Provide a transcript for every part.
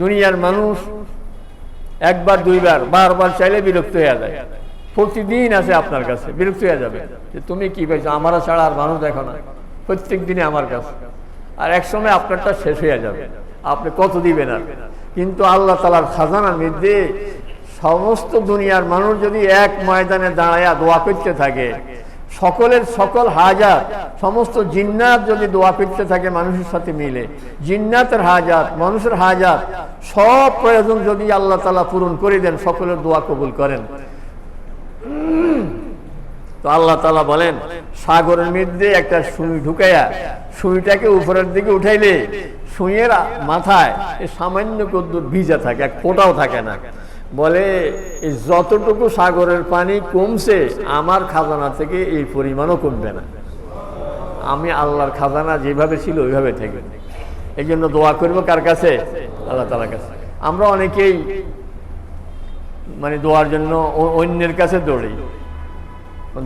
দুনিয়ার মানুষ একবার দুইবার বারবার চাইলে বিরক্ত হয়ে যায়। প্রতিদিন আসে আপনার কাছে, বিরক্ত হয়ে যাবে যে তুমি কি পাইছো, আমারা ছাড়া আর মানুষ দেখো না, প্রত্যেক দিনে আমার কাছে। আর এক সময় আপনারটা শেষ হয়ে যাবে, আপনি কত দিবেন আর। কিন্তু আল্লাহ তাআলার খাজানার মধ্যে সমস্ত দুনিয়ার মানুষ যদি এক ময়দানে দাঁড়ায়া দোয়া করতে থাকে, সকলের সকল হাজাত, সমস্ত জিন্নাত যদি দোয়া করতে থাকে মানুষের সাথে মিলে, জিন্নাতের হাজাত, মানুষের হাজাত, সব প্রয়োজন যদি আল্লাহ তাআলা পূরণ করে দেন, সকলের দোয়া কবুল করেন। তো আল্লাহ তাআলা বলেন, সাগরের মধ্যে একটা সুই ঢুকাইয়া সুইটাকে উপরের দিকে উঠাইলে সুইয়ের মাথায় সামান্য কদ্দুর ভিজা থাকে, এক ফোঁটাও থাকে না। বলে যতটুকু সাগরের পানি কমছে আমার খাজানা থেকে এই পরিমাণও কমবে না। আমি আল্লাহর খাজানা যেভাবে ছিল ওইভাবে থেকে। এই জন্য দোয়া করবো কার কাছে? আল্লাহ তাআলার কাছে। আমরা অনেকেই মানে দোয়ার জন্য অন্যের কাছে দৌড়ি,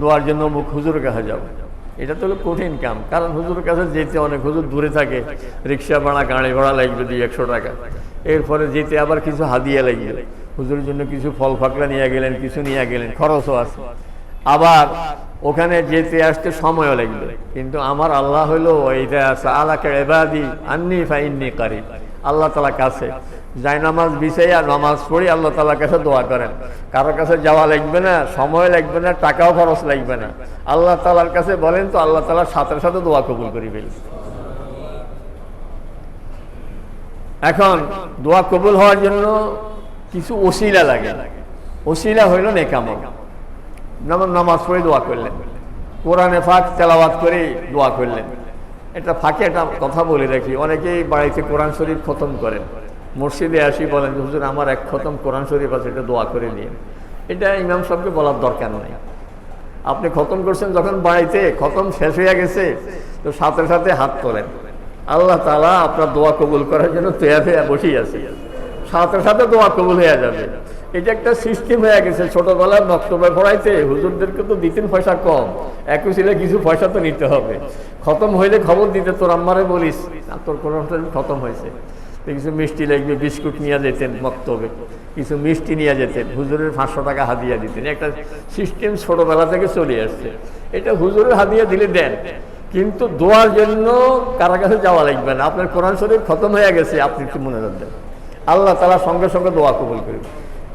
দোয়ার জন্য হুজুরের কাছে যাবো। এটা তো হলো কঠিন কাম, কারণ হুজুরের কাছে যেতে অনেক হুজুর দূরে থাকে, রিক্সা ভাড়া, গাড়ি ভাড়া লাগবে 200 টাকা। এরপরে যেতে আবার কিছু হাদিয়া লাগবে, হুজুরের জন্য কিছু ফল ফাকড়া নিয়ে গেলেন, কিছু নিয়ে গেলেন, খরচও আছে। আবার ওখানে যেতে আসতে সময়ও লাগবে। কিন্তু আমার আল্লাহ হইলো এইটা সাআলাকা ইবাদি আন্নী ফাইন্নী কারিব। আল্লাহ তাআলা কাছে যাই নামাজ বিছাইয়া নামাজ পড়ি আল্লাহ তাআলার কাছে দোয়া করেন। কারোর কাছে যাওয়া লাগবে না, সময় লাগবে না, টাকাও খরচ লাগবে না। আল্লাহ তাআলার কাছে বলেন তো আল্লাহ তাআলার সাথে সাথে দোয়া কবুল করে ফেলি। এখন দোয়া কবুল হওয়ার জন্য কিছু ওসিলা লাগে। ওসিলা হইল নেক আমল। নামাজ পড়ে দোয়া করলেন, কোরআনে পাক তেলাওয়াত করে দোয়া করলেন। এটা ফাঁকে একটা কথা বলে রাখি, অনেকেই বাড়িতে কোরআন শরীফ খতম করেন, মসজিদে আসি বলেন হুজুর আমার এক খতম কোরআন শরীফ আছে, এটা দোয়া করে নিন। এটা ইমাম সাহেবকে বলার দরকার নেই। আপনি খতম করছেন যখন বাড়িতে, খতম শেষ হয়ে গেছে, তো সাথে সাথে হাত তোলেন। আল্লাহ তাআলা আপনার দোয়া কবুল করার জন্য তৈয়া হয়ে বসেই আছে, সাথে সাথে দোয়া কবুল হয়ে যাবে। এটা একটা সিস্টেম হয়ে গেছে। ছোটবেলার বক্তব্য পড়াইতে হুজুরদেরকে তো দিতেন পয়সা কম, একই ছিল কিছু পয়সা তো নিতে হবে। খতম হইলে খবর দিতে, তোর আম্মারে বলিস তোর কোরআন শরীফ খতম হয়েছে, কিছু মিষ্টি লাগবে, বিস্কুট নিয়ে যেতেন বক্তব্যে, কিছু মিষ্টি নিয়ে যেতেন, হুজুরের 500 টাকা হাদিয়া দিতেন। একটা সিস্টেম ছোটবেলা থেকে চলে আসছে। এটা হুজুরের হাদিয়া দিলে দেন, কিন্তু দোয়ার জন্য কারো কাছে যাওয়া লাগবে না। আপনার কোরআন শরীফ খতম হয়ে গেছে, আপনি একটু মনে রাখবেন, আল্লাহ তাআলা সঙ্গে সঙ্গে দোয়া কবুল করবে।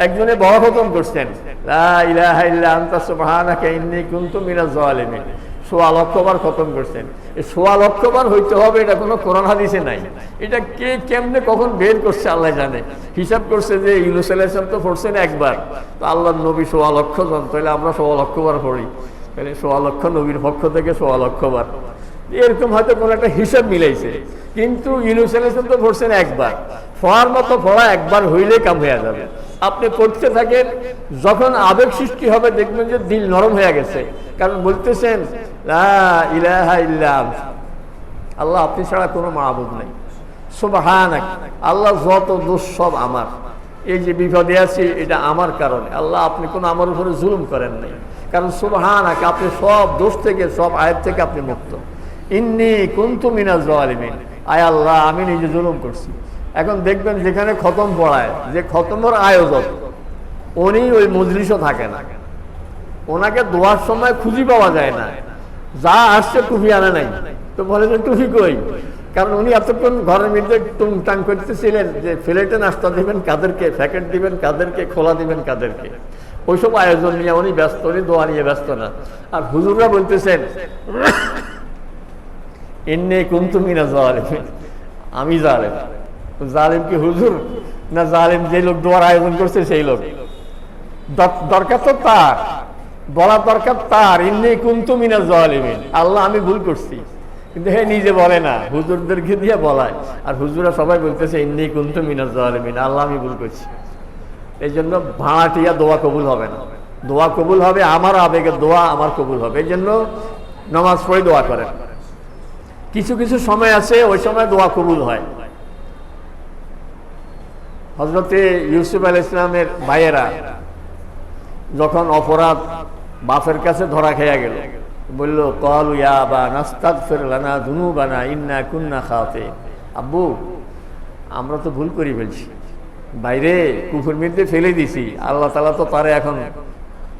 একজনে বড় খতম করছেন, লা ইলাহা ইল্লা আনতা সুবহানাকা ইন্নী কুনতু মিনাজ জালিমিন, 1.25 লক্ষ বার খতম করছেন। এই 1.25 লক্ষ বার হইতে হবে এটা কোনো কোরআন হাদিসে নাই। এটা কে কেমনে কখন বের করছে আল্লাহ জানে। হিসাব করছে যে ইউনূস আলাইহিস সালাম তো পড়ছেন একবার, তো আল্লাহর নবী 1.25 লক্ষ জন, তাহলে আমরা 1.25 লক্ষ বার পড়ি, তাহলে 1.25 লক্ষ নবীর পক্ষ থেকে 1.25 লক্ষ বার, এরকম হয়তো কোনো একটা হিসাব মিলাইছে। কিন্তু ইউনূস আলাইহিস সালাম তো পড়ছেন একবার, পড়ার মতো পড়া একবার হইলে কাম হয়ে যাবে। আপনি পড়তে থাকেন, যখন আবেগ সৃষ্টি হবে দেখবেন যে দিল নরম হয়ে গেছে, কারণ বলতেছেন লা ইলাহা ইল্লা আনতা, আল্লাহ আপনি ছাড়া কোনো মাবুদ নাই, সুবহানাক আল্লাহ যত দোষ সব আমার, এই যে বিপদে আছি এটা আমার কারণে, আল্লাহ আপনি কোনো আমার উপরে জুলুম করেন নাই, কারণ সুবহানাক আপনি সব দোষ থেকে, সব আয়াত থেকে আপনি মুক্ত। ইন্নী কুনতু মিনাজ জালিমিন, আয় আল্লাহ আমি নিজে জুলুম করছি। এখন দেখবেন যেখানে খতম পড়ায়, যে খতমের আয়োজক উনি ওই মজলিসও থাকে না, ওনাকে দোয়ার সময় খুঁজি পাওয়া যায় না। যা আসছে টুপি আনে নাই, তো বলে যে টুপি কই, কারণ উনি এতক্ষণ ঘরের মধ্যে টুংটাং করতেছিলেন যে ফ্লেটে নাস্তা দিবেন কাদেরকে, প্যাকেট দিবেন কাদেরকে, খোলা দিবেন কাদেরকে, ওইসব আয়োজন নিয়ে উনি ব্যস্ত, উনি দোয়া নিয়ে ব্যস্ত না। আর হুজুররা বলতেছেন ইন্নী কুনতু মিনাজ জালিমিন, আমি জালেম। জালিম কি হুজুর না জালিম যে লোক দোয়ার আয়োজন করছে সেই লোক? দরকার তো তার, বলা দরকার তার ইন্নী কুনতু মিনাজ জালিমিন, আল্লাহ আমি ভুল করছি, কিন্তু হে নিজে বলে না, হুজুরদেরকে দিয়ে বলায়। আর হুজুরা সবাই বলতেছে ইন্নী কুনতু মিনাজ জালিমিন, আল্লাহ আমি ভুল করছি। এই জন্য ভাড়াটিয়া দোয়া কবুল হবে না, দোয়া কবুল হবে আমার আবেগের দোয়া, আমার কবুল হবে। এই জন্য নামাজ পড়ে দোয়া করেন। কিছু কিছু সময় আছে ওই সময় দোয়া কবুল হয়। হযরতে ইউসুফ আলাইহিস সালামের ভাইয়েরা যখন অপরাধ বাপের কাছে ধরা খেয়ে গেল, বলল ক্বালু ইয়া আবা নাস্তাগফির লানা যুনুবানা ইন্না কুন্না খাতিন, আব্বু আমরা তো ভুল করে ফেলছি, বাইরে কুকুর মধ্যে ফেলে দিছি, আল্লাহ তাআলা তো তারে এখন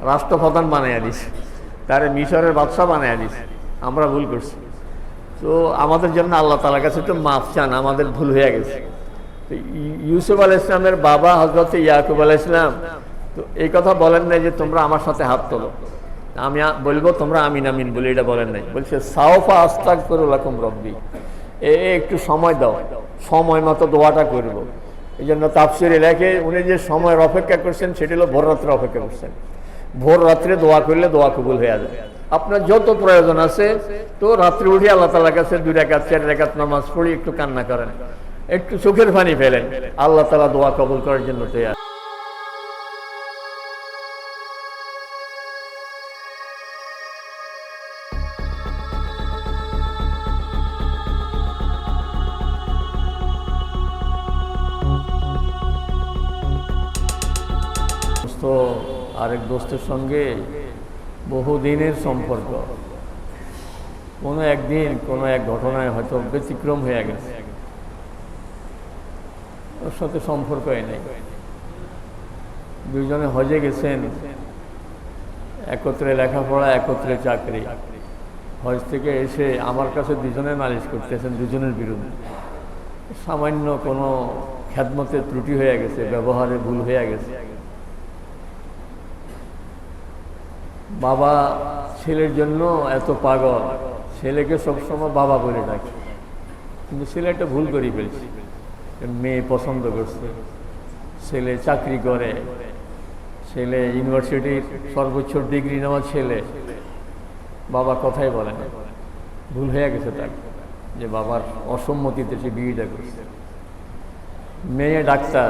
রাষ্ট্রপ্রধান বানাইয়া দিছে, তারে মিশরের বাদশাহ বানাইয়া দিছে, আমরা ভুল করছি। তো আমাদের জন্য আল্লাহ তাআলার কাছে তো মাফ চান, আমাদের ভুল হয়ে গেছে। তো ইউসুফ আলাইহিস সালামের বাবা হযরত ইয়াকুব আলাইহিস সালাম তো এই কথা বলেন নাই যে তোমরা আমার সাথে হাত তোলো, আমি বলবো তোমরা আমিন আমিন বলে, এটা বলেন নাই। বলছে সাওফা আস্তাগফিরু লাকুম রব্বি, একটু সময় দাও, সময় মতো দোয়াটা করবো। এই জন্য তাফসিরে লেখে উনি যে সময়ের অপেক্ষা করছেন সেটা হলো ভোর রাত্রে অপেক্ষা করছেন। ভোর রাত্রে দোয়া করলে দোয়া কবুল হয়ে যায়। আপনার যত প্রয়োজন আছে তো রাত্রে উঠে আল্লাহ তাআলার কাছে 2 রাকাত 4 রাকাত নামাজ পড়ি, একটু কান্না করেন, একটু চোখের পানি ফেলেন, আল্লাহ তাআলা দোয়া কবুল করার জন্য তৈরি। আরেক দোস্তের সঙ্গে বহুদিনের সম্পর্ক, কোনো একদিন কোনো এক ঘটনায় হয়তো ব্যতিক্রম হয়ে গেছে, ওর সাথে সম্পর্কই নেই। দুইজনে হজে গেছেন, একত্রে লেখাপড়া, একত্রে চাকরি। হজ থেকে এসে আমার কাছে দুজনে নালিশ করতেছেন দুজনের বিরুদ্ধে। সামান্য কোনো খেদমতের ত্রুটি হয়ে গেছে, ব্যবহারে ভুল হয়ে গেছে। বাবা ছেলের জন্য এত পাগল, ছেলেকে সবসময় বাবা বলে ডাকে, কিন্তু ছেলে একটা ভুল করে ফেলছে। মেয়ে পছন্দ করছে, ছেলে চাকরি করে, ছেলে ইউনিভার্সিটির সর্বোচ্চ ডিগ্রি নেওয়া ছেলে, বাবা কথাই বলে না। ভুল হয়ে গেছে তার, যে বাবার অসম্মতিতে সে বিয়েটা করছে। মেয়ে ডাক্তার,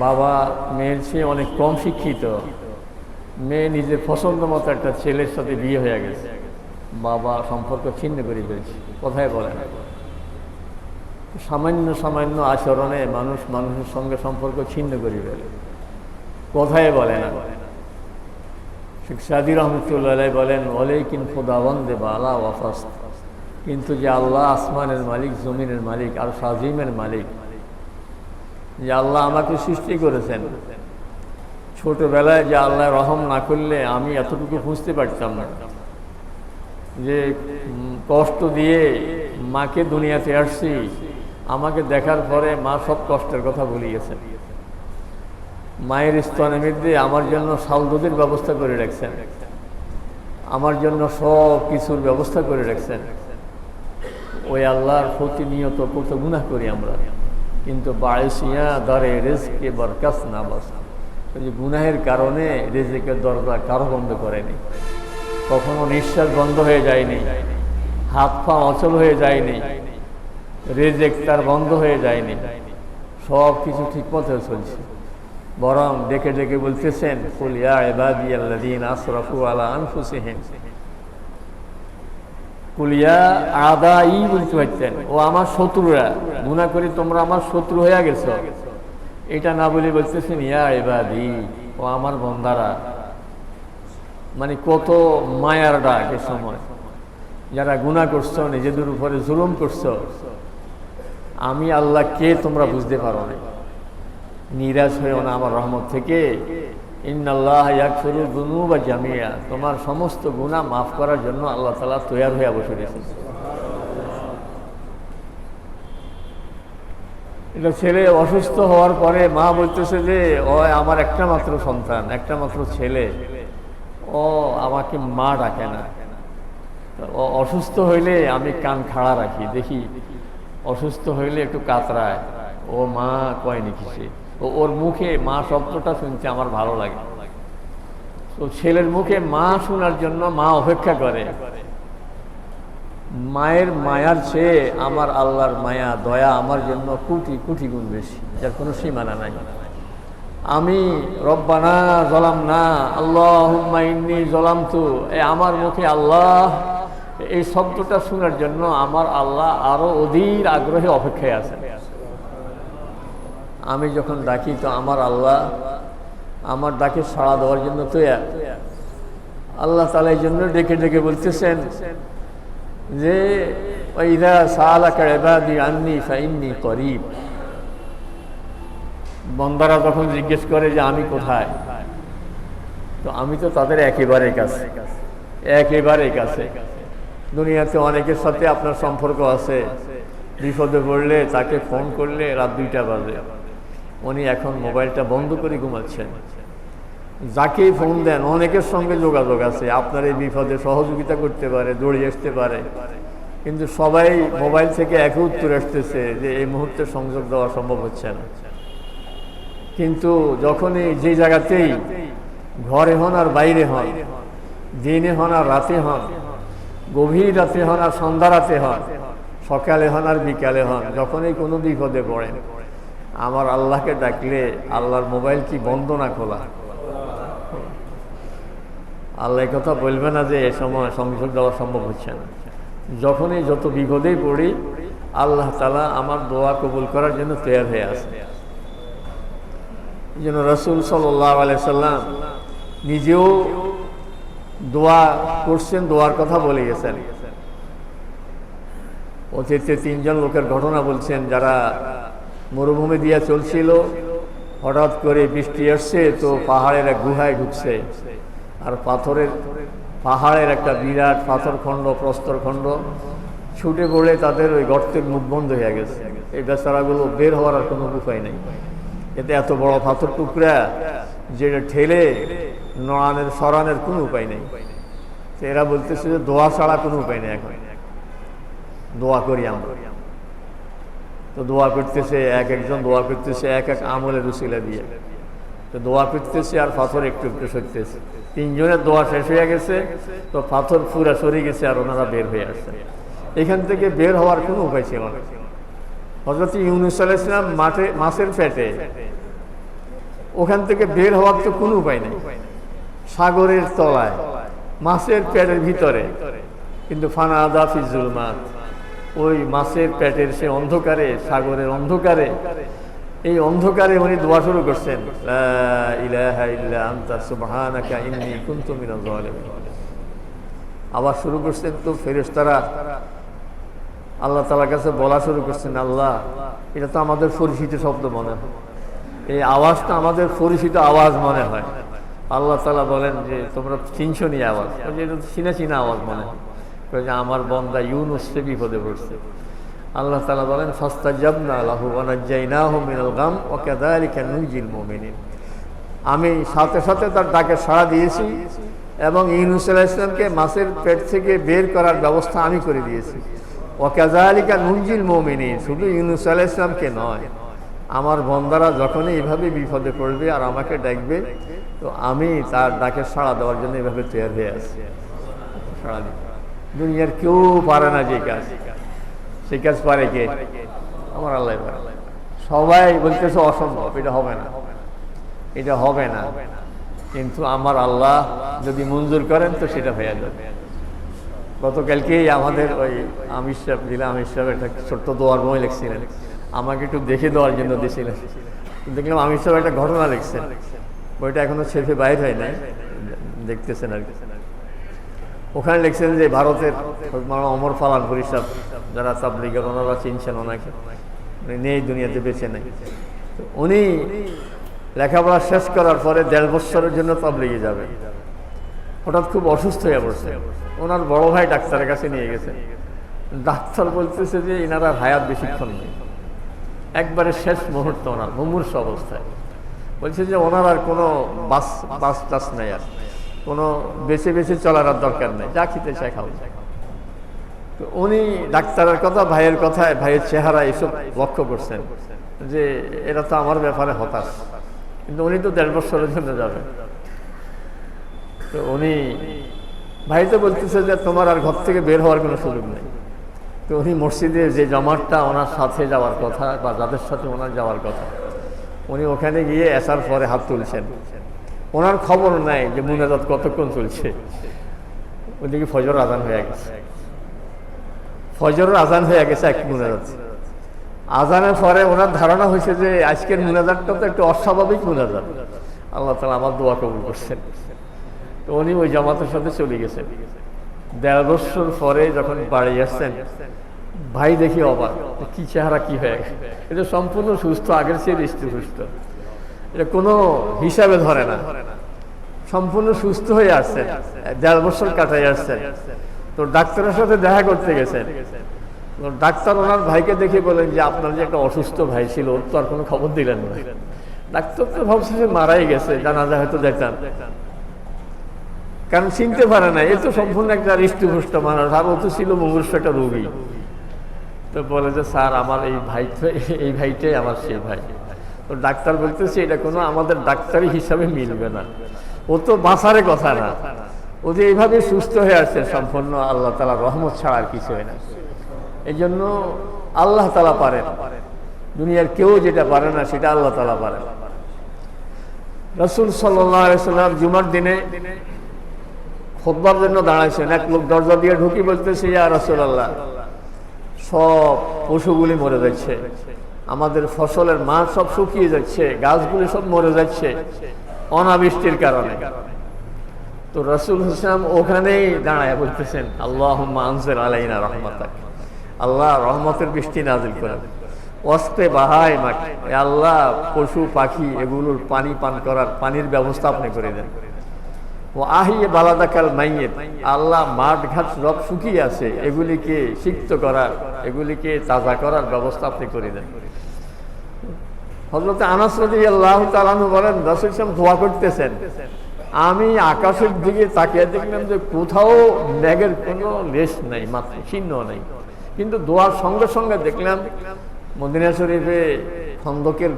বাবা মেয়ের চেয়ে অনেক কম শিক্ষিত, মেয়ে নিজের পছন্দ মতো একটা ছেলের সাথে বিয়ে হয়ে গেছে, বাবা সম্পর্ক ছিন্ন করে ফেলছে, কথাই বলে না। সামান্য সামান্য আচরণে মানুষ মানুষের সঙ্গে সম্পর্ক ছিন্ন করে ফেলে, কথাই বলে না। শেখ সাদি রহমতুল্লাহ বলেন, ওয়ালাইকিন খুদাওয়ান্দে বালা ওয়াফাস্ত, কিন্তু যে আল্লাহ আসমানের মালিক, জমিনের মালিক আর সাজিমের মালিক, যে আল্লাহ আমাকে সৃষ্টি করেছেন, ছোটবেলায় যে আল্লাহ রহম না করলে আমি এতটুকু বুঝতে পারতাম না, যে কষ্ট দিয়ে মাকে দুনিয়াতে আসছি, আমাকে দেখার পরে মা সব কষ্টের কথা ভুলে গেছেন। মায়ের স্তনের মধ্যে আমার জন্য শাল দুধের ব্যবস্থা করে রাখছেন, আমার জন্য সব কিছুর ব্যবস্থা করে রাখছেন। ওই আল্লাহর প্রতিনিয়ত কত গুনাহ করি আমরা, কিন্তু বায়সিয়া দরে রিজকে বরকাস না বাস, যে গুনাহের কারণে রিজকের দরজা কারো বন্ধ করেনি, কখনো নিঃশ্বাস বন্ধ হয়ে যায়নি, হাত পা অচল হয়ে যায়নি, রিজক তার বন্ধ হয়ে যায়নি, সব কিছু ঠিক মতো চলছে। বরং ডেকে ডেকে বলতেছেন, কুল ইয়া ইবাদিয়াল্লাযীনা আসরাফু আলা আনফুসিহিম, কুল ইয়া আদাই বলতে পারতেন, ও আমার শত্রুরা, গুনাহ করে তোমরা আমার শত্রু হয়ে গেছো, এটা না বলে বলতেছেন ইয়া ইবাদি, ও আমার বন্দারা। মানে কত মায়ার ডাক এ সময়, যারা গুনাহ করছো, নিজেদের উপরে জুলুম করছো, আমি আল্লাহ কে তোমরা বুঝতে পারো না। নিরাশ হয়েও না আমার রহমত থেকে, ইন্নাল্লাহ ইয়াগফিরু যুনুবা জামিয়া, তোমার সমস্ত গুনাহ মাফ করার জন্য আল্লাহ তাআলা তৈয়ার হয়ে বসে রয়েছেন। এটা ছেলে অসুস্থ হওয়ার পরে মা বলতেছে যে ও আমার একটা মাত্র সন্তান, একটা মাত্র ছেলে, ও আমাকে মা ডাকে না। ও অসুস্থ হইলে আমি কান খাড়া রাখি, দেখি অসুস্থ হইলে একটু কাতরায়, ও মা কয়নি কিসে, ওর মুখে মা শব্দটা শুনতে আমার ভালো লাগে। তো ছেলের মুখে মা শোনার জন্য মা অপেক্ষা করে। মায়ের মায়ার চেয়ে আমার আল্লাহর মায়া দয়া আমার জন্য কোটি কোটি গুণ বেশি, যার কোনো সীমানা নাই। আমি রব্বানা যালামনা আল্লাহুম্মা ইন্নী যালামতু, আমার মুখে আল্লাহ এই শব্দটা শোনার জন্য আমার আল্লাহ আরো অধীর আগ্রহে অপেক্ষায় আছেন। আমি যখন ডাকি তো আমার আল্লাহ আমার ডাকে সাড়া দেওয়ার জন্য তৈরি। আল্লাহ তাআলা এই জন্য ডেকে ডেকে বলতেছেন যে وَإِذَا سَأَلَكَ عِبَادِي عَنِّي فَإِنِّي قَرِيبٌ। বান্দারা যখন জিজ্ঞেস করে যে আমি কোথায়, তো আমি তো তাদের একেবারে কাছে, একেবারে কাছে। দুনিয়াতে অনেকের সাথে আপনার সম্পর্ক আছে, বিপদে পড়লে তাকে ফোন করলে রাত 2টা বাজে, উনি এখন মোবাইলটা বন্ধ করে ঘুমাচ্ছেন। যাকেই ফোন দেন অনেকের সঙ্গে যোগাযোগ আছে, আপনার এই বিপদে সহযোগিতা করতে পারে, দৌড়ে আসতে পারে, কিন্তু সবাই মোবাইল থেকে একই উত্তর আসতেছে যে এই মুহূর্তে সংযোগ দেওয়া সম্ভব হচ্ছে না। কিন্তু যখনই যে জায়গাতেই, ঘরে হন আর বাইরে হন, দিনে হন আর রাতে হন, গভীর রাতে হন আর সন্ধ্যা রাতে হন, সকালে হন আর বিকালে হন, যখনই কোনো বিপদে পড়েন, আমার আল্লাহকে ডাকলে আল্লাহর মোবাইল কি বন্ধ না খোলা? আল্লাহ কথা বলবে না যে এ সময় সংযোগ দেওয়া সম্ভব হচ্ছে না। যখনই যত বিপদেই পড়ি, আল্লাহ তাআলা আমার দোয়া কবুল করার জন্য তৈরি হয়ে আছে। এই জন্য রাসূল সাল্লাল্লাহু আলাইহি সাল্লাম নিজেও দোয়া করছেন, দোয়ার কথা বলে গেছেন। অতীতে 3 জন লোকের ঘটনা বলছেন, যারা মরুভূমি দিয়ে চলছিল, হঠাৎ করে বৃষ্টি আসছে, তো পাহাড়ের এক গুহায় ঢুকছে, আর পাহাড়ের একটা বিরাট পাথরখণ্ড, প্রস্তরখণ্ড ছুটে পড়ে তাদের ওই গর্তের মুখ বন্ধ হয়ে গেছে। এই বেচারাগুলো বের হওয়ার আর কোনো উপায় নেই। এতে এত বড় পাথর টুকরা যেটা ঠেলে নড়ানোর সরানোর কোনো উপায় নেই। এরা বলতেছে যে দোয়া ছাড়া কোনো উপায় নেই, এখন দোয়া করি আমরা। তো দোয়া করতেছে, একজন দোয়া করতেছে এক এক আমলের উসিলা দিয়ে, তো দোয়া করতেছে আর পাথর একটু একটু সরতেছে। 3 জনের দোয়া শেষ হয়ে গেছে, তো পাথর পুরা সরে গেছে, আর ওনারা বের হয়ে আসছে। এখান থেকে বের হওয়ার কোনো উপায় ছিল না। হযরত ইউনূস আলাইহিস সালাম মাছের পেটে, ওখান থেকে বের হওয়ার তো কোনো উপায় নেই। সাগরের তলায়, মাছের পেটের ভিতরে, কিন্তু ফানাদা ফি যুলমাত, ওই মাছের পেটের সে অন্ধকারে, সাগরের অন্ধকারে, এই অন্ধকারে উনি দোয়া শুরু করছেন, লা ইলাহা ইল্লা আনতা সুবহানাকা ইন্নী কুনতু মিনাজ জালিমিন। আবার শুরু করছেন, তো ফেরেশতারা আল্লাহ তাআলার কাছে বলা শুরু করছেন, আল্লাহ এটা তো আমাদের পরিচিত শব্দ মনে হয়, এই আওয়াজটা আমাদের পরিচিত আওয়াজ মনে হয়। আল্লাহ তাআলা বলেন যে তোমরা চিনছো নি আওয়াজ? এটা তো চিনা চিনা আওয়াজ মনে হয়। যে আমার বান্দা ইউনূস সে বিপদে পড়ছে। আল্লাহ তাআলা বলেন ফাস্তাজাবনা লাহু ওয়া নাজ্জাইনাহু মিনাল গাম ওয়া কাযালিকা নুনজিল মুমিনিন। আমি সাথে সাথে তার ডাকে সাড়া দিয়েছি এবং ইউনূস আলাইহিস সালামকে মাছের পেট থেকে বের করার ব্যবস্থা আমি করে দিয়েছি। ওয়া কাযালিকা নুনজিল মুমিনিন, শুধু ইউনূস আলাইহিস সালামকে নয়, আমার বান্দারা যখনই এইভাবে বিপদে পড়বে আর আমাকে ডাকবে, তো আমি তার ডাকে সাড়া দেওয়ার জন্য এইভাবে তৈরি হয়ে আছি। সাড়া দিই, দুনিয়ার কেউ পারে না যে কাজ, সেই কাজ পারে কে? আমার আল্লাহ পারে। সবাই বলতেছে অসম্ভব, এটা হবে না, এটা হবে না, কিন্তু আমার আল্লাহ যদি মঞ্জুর করেন তো সেটা হয়ে যাবে। গতকালকেই আমাদের ওই আমির সাহেব, জেলা আমির সাহেব একটা ছোট্ট দোয়ার বই লিখছিলেন, আমাকে একটু দেখে দেওয়ার জন্য দিয়েছিলেন। দেখলাম আমির সাহেব একটা ঘটনা লিখছেন, বইটা এখনো ছেপে বাইর হয় নাই, দেখতেছেন আর কি। ওখানে লিখছেন যে ভারতের অমর ফালানপুরি সাহেব, যারা তাবলীগের, ওনারা চিনছেন ওনাকে, নেই দুনিয়াতে, বেঁচে নেই। উনি লেখাপড়া শেষ করার পরে 1.5 বছরের জন্য তাবলীগে যাবে, হঠাৎ খুব অসুস্থ হয়ে পড়ছে। ওনার বড় ভাই ডাক্তারের কাছে নিয়ে গেছে, ডাক্তার বলতেছে যে ইনারা হায়াত বেশিক্ষণ নেই, একবারে শেষ মুহূর্ত, ওনার মুমূর্ষ অবস্থায়। বলছে যে ওনার আর কোনো বাস টাস নেই, আর কোনো বেছে বেছে চলার আর দরকার নেই, যা খেতে চায় খাও। তো উনি ডাক্তারের কথা, ভাইয়ের কথায়, ভাইয়ের চেহারা এসব লক্ষ্য করছেন যে এরা তো আমার ব্যাপারে হতাশ, কিন্তু উনি তো 1.5 বছরের জন্য যাবে। তো উনি, ভাই তো বলতেছে যে তোমার আর ঘর থেকে বের হওয়ার কোনো সুযোগ নেই। তো উনি মসজিদে যে জামাতটা ওনার সাথে যাওয়ার কথা, বা যাদের সাথে ওনার যাওয়ার কথা, উনি ওখানে গিয়ে আসার পরে হাত তুলছেন। ওনার খবর নাই যে মুনাজাত কতক্ষণ চলছে। ওইদিকে ফজর আজান হয়ে গেছে, ফজরের আজান হয়ে গেছে এক মুনাজাত। আজানের পরে ওনার ধারণা হয়েছে যে আজকের মুনাজাতটা তো একটু অস্বাভাবিক মুনাজাত, আল্লাহ তাআলা আমার দোয়া কবুল করছেন। তো উনি ওই জামাতের সাথে চলে গেছেন। 1.5 বছর পরে যখন বাড়ি আসছেন, ভাই দেখি অবাক, কি চেহারা, কি হয়ে গেছে, এটা সম্পূর্ণ সুস্থ, আগের চেয়ে হৃষ্টপুষ্ট, এটা কোনো হিসাবে ধরে না, সম্পূর্ণ সুস্থ হয়ে আসছেন, 1.5 বছর কাটাই আসছেন। তো ডাক্তারের সাথে দেখা করতে গেছেন, ডাক্তার ওনার ভাইকে দেখে বলেন যে আপনার যে একটা অসুস্থ ভাই ছিল, ওর তো আর কোনো খবর দিলেন না। ডাক্তার তো ভাবছে যে মারাই গেছে, জানাজা হয়তো যেতাম, কারণ চিনতে পারে না, এ তো সম্পূর্ণ একটা হৃষ্টপুষ্ট মানুষ, আর ও তো ছিল মুমূর্ষু একটা রোগী। তো বলে যে স্যার আমার এই ভাইটাই আমার সেই ভাই। তো ডাক্তার বলতেছে এটা কোনো আমাদের ডাক্তারি হিসাবে মিলবে না, ও তো বাঁচারে কথা না, ও যে এইভাবে সুস্থ হয়ে আসছে সম্পূর্ণ আল্লাহ তাআলার রহমত ছাড়া আর কিছু হয় না। এই জন্য আল্লাহ তাআলা পারেন, দুনিয়ার কেউ যেটা পারে না সেটা আল্লাহ তাআলা পারেন। রাসূল সাল্লাল্লাহু আলাইহি ওয়াসাল্লাম জুমার দিনে খুতবার জন্য দাঁড়াইছেন, এক লোক দরজা দিয়ে ঢুকি বলতেছে ইয়া রাসূলুল্লাহ, সব পশুগুলি মরে যাচ্ছে, আমাদের ফসলের মাঠ সব শুকিয়ে যাচ্ছে, গাছগুলি সব মরে যাচ্ছে অনাবৃষ্টির কারণে। তো রাসূল ইসলাম ওখানেই দাঁড়ায় বলতেছেন আল্লাহুম্মা আনজিল আলাইনা রাহমাতাক, আল্লাহ রহমতের বৃষ্টি নাজিল করেন, ওয়াসকে বাহাই মাক, আল্লাহ পশু পাখি এগুলোর পানি পান করার পানির ব্যবস্থা আপনি করে দেন। ও আহিয়ে বালাদাকাল মাইয়েত, আল্লাহ মাঠ ঘাট সব শুকিয়ে আছে, এগুলিকে সিক্ত করার, এগুলিকে তাজা করার ব্যবস্থা আপনি করে দেন। হযরত আনাস রাদিয়াল্লাহু তাআলা আনহু বলেন রাসূল সাল্লাল্লাহু আলাইহি ওয়াসাল্লাম দোয়া করতেছেন, আমি আকাশের দিকে তাকিয়ে দেখলাম যে কোথাও মেঘের কোনো লেশ নাই, মাত্র চিহ্ন নাই, কিন্তু দোয়ার সঙ্গে সঙ্গে দেখলাম মদিনা শরীফে খন্দকের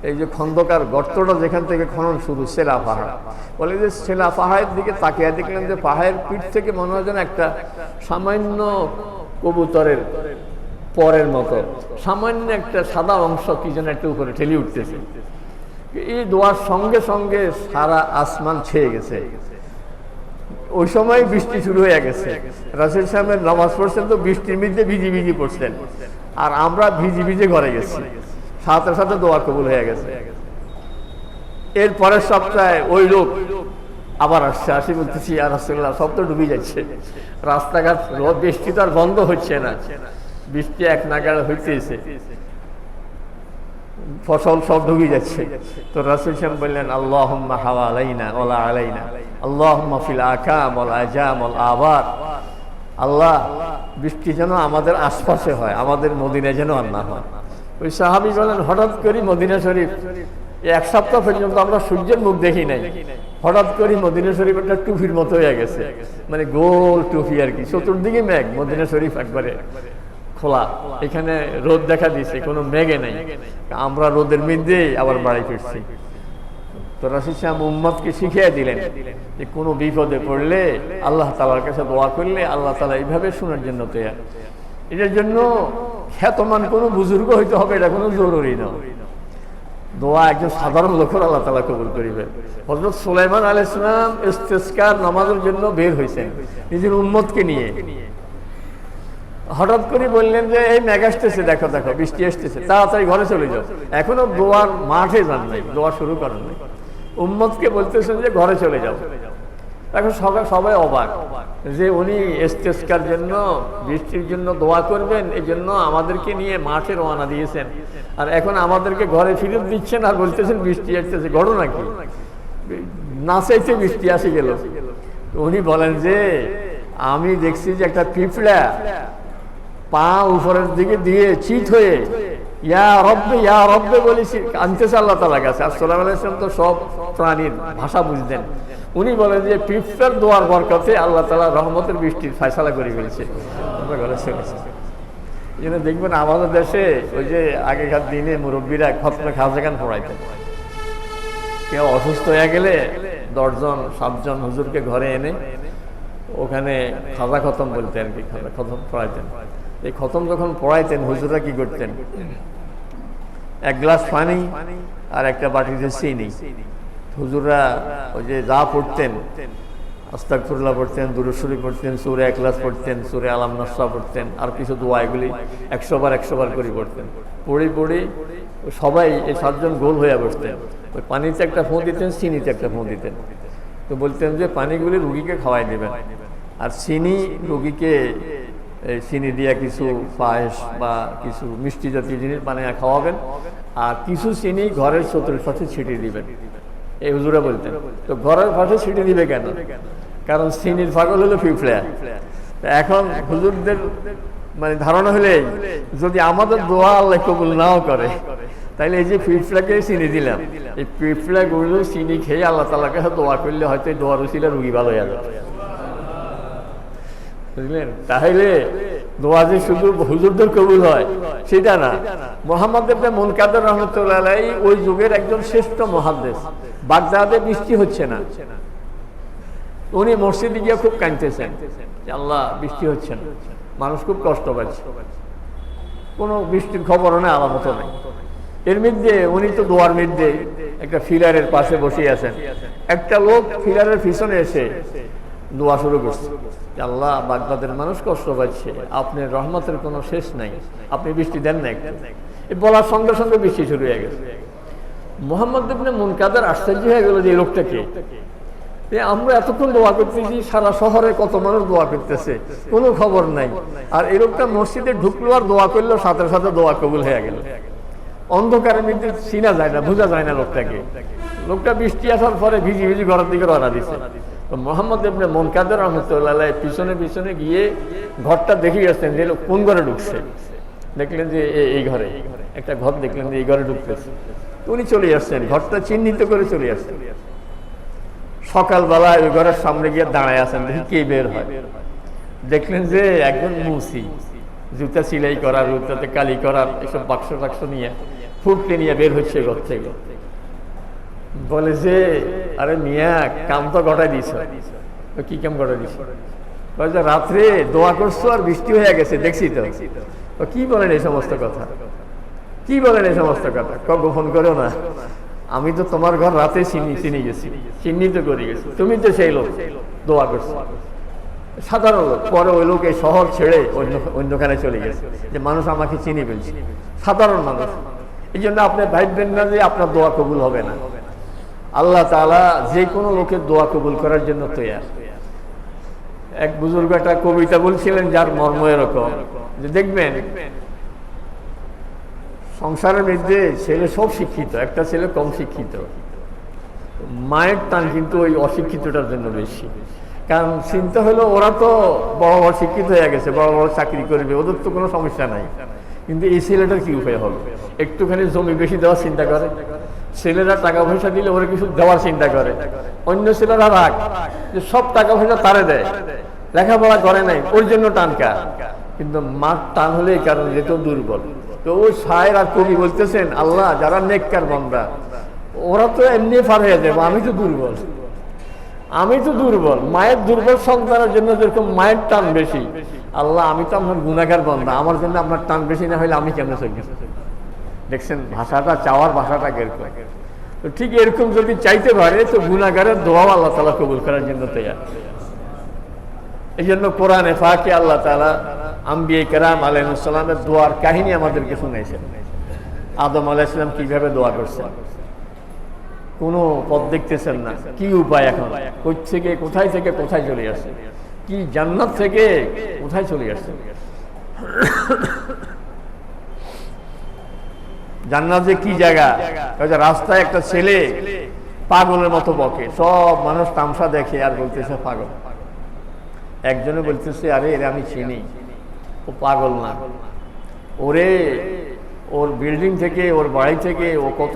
এই যে খন্দকার গর্তটা যেখান থেকে খনন শুরু, সেলা পাহাড় বলে যে সেলা পাহাড়ের দিকে তাকিয়ে দেখলাম যে পাহাড়ের পিঠ থেকে মনে হয় যেন একটা সামান্য কবুতরের পরের মতো সামান্য একটা সাদা অংশ কি যেন একটা উপরে ঠেলে উঠতেছে। এই দোয়ার সঙ্গে সঙ্গে সারা আসমান ছেয়ে গেছে, ওই সময় বৃষ্টি শুরু হয়ে গেছে। রাসূল সাহেবের নামাজ পড়ছেন তো বৃষ্টির মধ্যে ভিজি ভিজি পড়ছেন, আর আমরা ভিজি ভিজে ঘরে গেছি, সাথে সাথে দোয়া কবুল হয়ে গেছে। এর পরের সপ্তাহে ওই লোক আবার আসছে, আসি বলতেছি ইয়া রাসূলুল্লাহ সব তো ডুবে যাচ্ছে, রাস্তাঘাট বৃষ্টি তো আর বন্ধ হচ্ছে না, বৃষ্টি এক নাগাড় হইতেছে, ফসল সব ডুবে যাচ্ছে। তো রাসূল সাহেব বললেন আল্লাহুম্মা হাওয়া আলাইনা ওয়ালা আলাইনা, আল্লাহুম্মা ফিল আকাম ওয়াল আজাম ওয়াল আবার, আল্লাহ বৃষ্টি যেন আমাদের আশপাশে হয়, আমাদের মদিনায় যেন আর না হয়। ওই সাহাবী বলেন হঠাৎ করে মদিনা শরীফ 1 সপ্তাহ পর্যন্ত আমরা সূর্যের মুখ দেখি নাই, হঠাৎ করে মদিনা শরীফ একটা টুপির মতো হয়ে গেছে, মানে গোল টুপি আর কি, চতুর্দিকে মেঘ, মদিনা শরীফ একবারে খোলা, এখানে রোদ দেখা দিয়েছে, কোনো মেঘে নাই, আমরা রোদের মধ্যে আবার বাড়ি ফিরছি। তো রাসূল সাহেব উম্মতকে শিখিয়ে দিলেন যে কোনো বিপদে পড়লে আল্লাহ তাআলার কাছে দোয়া করলে আল্লাহ তাআলা এইভাবে শোনার জন্য তৈরি। এটার জন্য খ্যাতমান কোনো বুজুর্গ হইতে হবে এটা কোনো জরুরি নয়, দোয়া একজন সাধারণ লোকের আল্লাহ তাআলা কবুল করিবে। হযরত সুলাইমান আলাইহিস সালাম ইস্তিসকার নামাজের জন্য বের হয়েছেন নিজের উম্মতকে নিয়ে, হঠাৎ করে বললেন যে এই মেঘ আসতেছে, দেখো দেখো বৃষ্টি আসতেছে, তাড়াতাড়ি ঘরে চলে যাও, এখনো দোয়ার মাঠে যান নাই, দোয়া শুরু করেন নাই, উম্মতকে বলতেছেন যে ঘরে চলে যাও। এখন সবাই অবাক যে উনি ইস্তিসকার জন্য বৃষ্টির জন্য দোয়া করবেন, এই জন্য আমাদেরকে নিয়ে মাঠে রওনা দিয়েছেন, আর এখন আমাদেরকে ঘরে ফিরত দিচ্ছেন আর বলতেছেন বৃষ্টি আসতেছে, ঘটনা কি? না চাইতে বৃষ্টি আসে গেল। উনি বলেন যে আমি দেখছি যে একটা পিঁপড়া পা উপরের দিকে দিয়ে চিত হয়ে ইয়া রব্বে বলেছি আনতেছে আল্লাহ তাআলার কাছে। আর সুলাইমান আলাইহিস সালাম তো সব প্রাণীর ভাষা বুঝতেন, উনি বলেন যে পিঁপড়ার দোয়ার বরকতে আল্লাহ তাআলা রহমতের বৃষ্টির ফয়সালা করে ফেলছে, আমরা ঘরে চলেছি। এই জন্য দেখবেন আমাদের দেশে ওই যে আগেকার দিনে মুরব্বীরা খতমে খাজা গান পড়াইতেন, কেউ অসুস্থ হয়ে গেলে 10 জন 7 জন হুজুরকে ঘরে এনে ওখানে খাজা খতম বলতে আর কি, খাজা খতম পড়াইতেন। এই খতম যখন পড়াইতেন হুজুররা কি করতেন, 1 গ্লাস পানি আর একটা বাটিতে চিনি, হুজুররা ওই যে যা পড়তেন আস্তাগফিরুল্লাহ পড়তেন, দুরূদ শরীফ পড়তেন, সূরা ইখলাস পড়তেন, সূরা আলাম নাসরা পড়তেন, আর কিছু দোয়া, এগুলি 100 বার করে পড়তেন। পড়ে সবাই এই 7 জন গোল হয়ে বসতেন, ওই পানিতে একটা ফোঁ দিতেন, চিনিতে একটা ফোঁ দিতেন। তো বলতেন যে পানিগুলি রুগীকে খাওয়াই দেবেন, আর চিনি রুগীকে এই চিনি দিয়ে কিছু পায়েস বা কিছু মিষ্টি জাতীয় জিনিস বানিয়ে খাওয়াবেন, আর কিছু চিনি ঘরের চতুর্পাশে ছিটিয়ে দিবেন। এই হুজুরা বলতেন। তো ঘরের পাশে ছিটিয়ে দিবে কেন? কারণ চিনির পাগল হলো পিঁপড়া। এখন হুজুরদের মানে ধারণা হলে যদি আমাদের দোয়া আল্লাহ কবুল নাও করে, তাইলে এই যে পিঁপড়াকে চিনি দিলাম, এই পিঁপড়াগুলো চিনি খেয়ে আল্লাহ তাআলাকে দোয়া করলে হয়তো এই দোয়ার উসিলা রুগী ভালো হয়ে যাবে, বুঝলেন? তাহলে দোয়া যে শুধু হুজুরদের কবুল হয় সেটা না। মুহাম্মদ ইবনে মুনকাদির রাহমাতুল্লাহ আলাইহি ওই যুগের একজন শ্রেষ্ঠ মুহাদ্দিস। বাগদাদে বৃষ্টি হচ্ছে না, উনি মসজিদে গিয়ে খুব কাঁদতেছেন যে আল্লাহ বৃষ্টি হচ্ছে না, মানুষ খুব কষ্ট পাচ্ছে, কোনো বৃষ্টির খবরও নেই, আলামতও নেই। এর মধ্যে উনি তো দোয়ার মধ্যে একটা ফিলারের পাশে বসে আছেন, একটা লোক ফিলারের পিছনে এসে দোয়া শুরু করছে, আল্লাহ বাগদাদের মানুষ কষ্ট পাচ্ছে, আপনার রহমতের কোনো শেষ নাই, আপনি বৃষ্টি দেন না একটু। এই বলার সঙ্গে সঙ্গে বৃষ্টি শুরু হয়ে গেছে। মুহাম্মদ ইবনে মুনকাদির আশ্চর্য হয়ে গেল যে এই লোকটাকে, আমরা এতক্ষণ দোয়া করতেছি, সারা শহরে কত মানুষ দোয়া করতেছে, কোনো খবর নাই, আর এই লোকটা মসজিদে ঢুকলো আর দোয়া করলো, সাথে সাথে দোয়া কবুল হয়ে গেল। অন্ধকারের মধ্যে চিনা যায় না, বোঝা যায় না লোকটাকে। লোকটা বৃষ্টি আসার পরে ভিজি ভিজি ঘরের দিকে রওনা দিচ্ছে। তো মুহাম্মদ ইবনে মুনকাদির রাহমাতুল্লাহ আলাইহি পিছনে পিছনে গিয়ে ঘরটা দেখে গেছেন যে লোক কোন ঘরে ঢুকছে। দেখলেন যে এই ঘরে, একটা ঘর দেখলেন যে এই ঘরে ঢুকতেছে। উনি চলে আসছেন, ঘরটা চিহ্নিত করে চলে আসছেন। সকালবেলা ওই ঘরের সামনে গিয়ে দাঁড়ায় আছেন, দেখি কে বের হয়। দেখলেন যে একজন মুসি, জুতা সিলাই করার, জুতাতে কালি করার এসব বাক্স টাক্স নিয়ে ফুটতে নিয়ে বের হচ্ছে ঘর থেকে। বলে যে আরে মিয়া, কাম তো ঘটাই দিছ। কি কাম ঘটাই দিছ? রাত্রে দোয়া করছো আর বৃষ্টি হয়ে গেছে, দেখছি তো। কি বলেন এই সমস্ত কথা? কি বলেন এই সমস্ত কথা? গোপন করো না, আমি তো তোমার ঘর রাতে চিনি গেছি, চিহ্নিত করে গেছি, তুমি তো সেই লোক দোয়া করছো। সাধারণ লোক। পরে ওই লোক এই শহর ছেড়ে অন্যখানে চলে গেছে, যে মানুষ আমাকে চিনি ফেলছে, সাধারণ মানুষ। এই জন্য আপনি ভাববেন না যে আপনার দোয়া কবুল হবে না। আল্লাহ তাআলা যে কোনো লোকের দোয়া কবুল করার জন্য তৈয়ার। এক বুজুর্গ একটা কবিতা বলছিলেন, যার মর্ম এরকম যে দেখবেন সংসারের মধ্যে ছেলে সব শিক্ষিত, একটা ছেলে কম শিক্ষিত, মায়ের টান কিন্তু ওই অশিক্ষিতটার জন্য বেশি। কারণ চিন্তা হলো ওরা তো বড় বড় শিক্ষিত হয়ে গেছে, বড় বড় চাকরি করবে, ওদের তো কোনো সমস্যা নাই, কিন্তু এই ছেলেটার কি উপায় হবে? একটুখানি জমি বেশি দেওয়ার চিন্তা করে, ছেলেরা টাকা পয়সা দিলে ওরা কিছু দেওয়ার চিন্তা করে, অন্য ছেলেরা রাগ যে সব টাকা পয়সা তারে দেয়, লেখাপড়া করে নাই, ওর জন্য টানকা। কিন্তু মার টান হলে এই কারণ যে তো দুর্বল। তো ওই শায়ের আর কবি বলতেছেন, আল্লাহ যারা নেককার বান্দা ওরা তো এমনি পার হয়ে যাবে, আমি তো দুর্বল, আমি তো দুর্বল। মায়ের দুর্বল সন্তানের জন্য যেরকম মায়ের টান বেশি, আল্লাহ আমি তো আপনার গুনাহগার বান্দা, আমার জন্য আপনার টান বেশি না হলে আমি কেমন চলবো? দেখছেন ভাষাটা, চাওয়ার ভাষাটা এরকম। তো ঠিক এরকম যদি চাইতে পারে তো গুনাহগারের দোয়াও আল্লাহ তাআলা কবুল করার জন্য তৈয়ার। এই জন্য কোরআনে পাকে আল্লাহ তাআলা আম্বিয়া কেরাম আলাইহিস সালামের দোয়ার কাহিনী আমাদেরকে শুনাইছেন। আদম আলাইহিস সালাম কিভাবে দোয়া করছেন, কোনো পথ দেখতেছেন না, কি উপায় এখন, কোথায় থেকে কোথায় চলে আসছে, কি জান্নাত থেকে কোথায় চলে আসছে। জান্নাত যে কি জায়গা, রাস্তায় একটা ছেলে পাগলের মতো বকে, সব মানুষ তামসা দেখে আর বলতেছে পাগল। একজনে বলতেছে আরে এর আমি চিনি, ও পাগল না, ওর বিল্ডিং থেকে, ওর বাড়ি থেকে ও কত